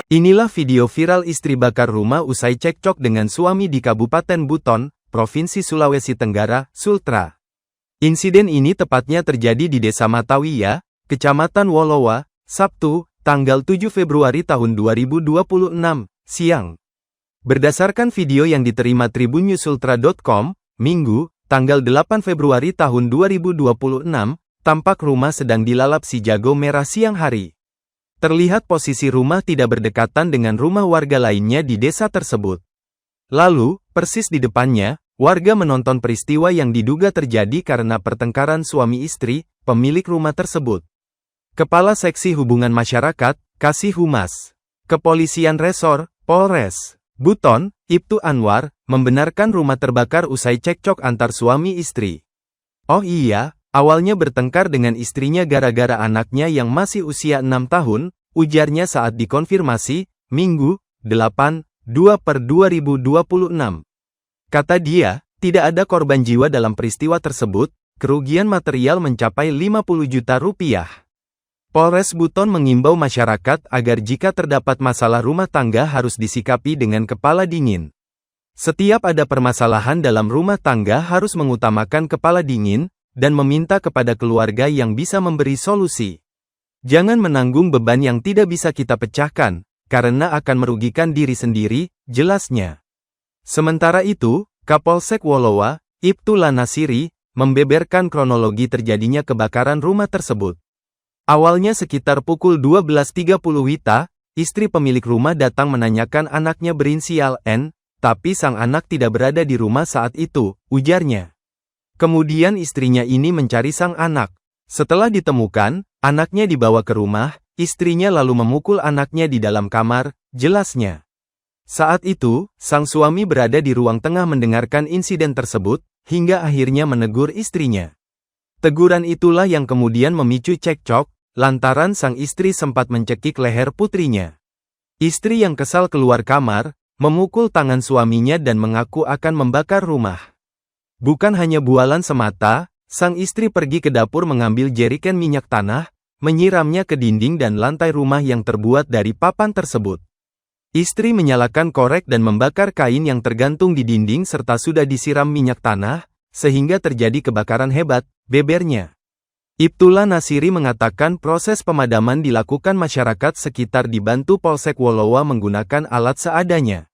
Inilah video viral istri bakar rumah usai cekcok dengan suami di Kabupaten Buton, Provinsi Sulawesi Tenggara, Sultra. Insiden ini tepatnya terjadi di Desa Matawiya, Kecamatan Wolowa, Sabtu, tanggal 7 Februari tahun 2026, siang. Berdasarkan video yang diterima tribunnews.sultra.com, Minggu, tanggal 8 Februari tahun 2026, tampak rumah sedang dilalap si jago merah siang hari. Terlihat posisi rumah tidak berdekatan dengan rumah warga lainnya di desa tersebut. Lalu, persis di depannya, warga menonton peristiwa yang diduga terjadi karena pertengkaran suami istri, pemilik rumah tersebut. Kepala Seksi Hubungan Masyarakat, Kasih Humas, Kepolisian Resor, Polres Buton, Ibtu Anwar, membenarkan rumah terbakar usai cekcok antar suami istri. Oh iya, awalnya bertengkar dengan istrinya gara-gara anaknya yang masih usia 6 tahun, ujarnya saat dikonfirmasi, Minggu, 8/2/2026. Kata dia, tidak ada korban jiwa dalam peristiwa tersebut, kerugian material mencapai 50 juta rupiah. Polres Buton mengimbau masyarakat agar jika terdapat masalah rumah tangga harus disikapi dengan kepala dingin. Setiap ada permasalahan dalam rumah tangga harus mengutamakan kepala dingin, dan meminta kepada keluarga yang bisa memberi solusi. Jangan menanggung beban yang tidak bisa kita pecahkan, karena akan merugikan diri sendiri, jelasnya. Sementara itu, Kapolsek Wolowa, Ibtu Lanasiri, membeberkan kronologi terjadinya kebakaran rumah tersebut. Awalnya sekitar pukul 12.30 WITA, istri pemilik rumah datang menanyakan anaknya berinisial N, tapi sang anak tidak berada di rumah saat itu, ujarnya. Kemudian istrinya ini mencari sang anak. Setelah ditemukan, anaknya dibawa ke rumah, istrinya lalu memukul anaknya di dalam kamar, jelasnya. Saat itu, sang suami berada di ruang tengah mendengarkan insiden tersebut, hingga akhirnya menegur istrinya. Teguran itulah yang kemudian memicu cekcok, lantaran sang istri sempat mencekik leher putrinya. Istri yang kesal keluar kamar, memukul tangan suaminya dan mengaku akan membakar rumah. Bukan hanya bualan semata, sang istri pergi ke dapur mengambil jeriken minyak tanah, menyiramnya ke dinding dan lantai rumah yang terbuat dari papan tersebut. Istri menyalakan korek dan membakar kain yang tergantung di dinding serta sudah disiram minyak tanah, sehingga terjadi kebakaran hebat, bebernya. Ibtu Lanasiri mengatakan proses pemadaman dilakukan masyarakat sekitar dibantu Polsek Wolowa menggunakan alat seadanya.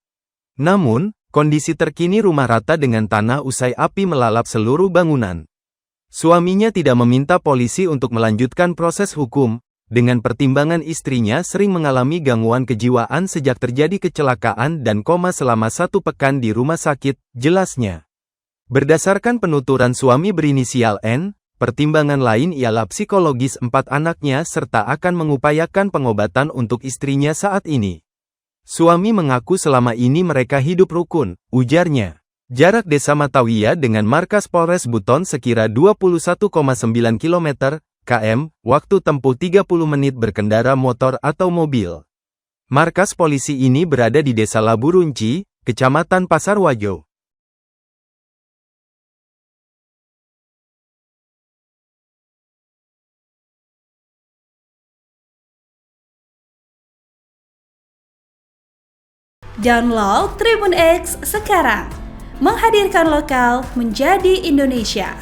Namun, kondisi terkini rumah rata dengan tanah usai api melalap seluruh bangunan. Suaminya tidak meminta polisi untuk melanjutkan proses hukum, dengan pertimbangan istrinya sering mengalami gangguan kejiwaan sejak terjadi kecelakaan dan koma selama 1 pekan di rumah sakit, jelasnya. Berdasarkan penuturan suami berinisial N, pertimbangan lain ialah psikologis 4 anaknya serta akan mengupayakan pengobatan untuk istrinya saat ini. Suami mengaku selama ini mereka hidup rukun, ujarnya. Jarak Desa Matawiya dengan markas Polres Buton sekira 21,9 km/km, waktu tempuh 30 menit berkendara motor atau mobil. Markas polisi ini berada di Desa Laburunci, Kecamatan Pasarwajo. Download Tribun X sekarang, menghadirkan lokal menjadi Indonesia.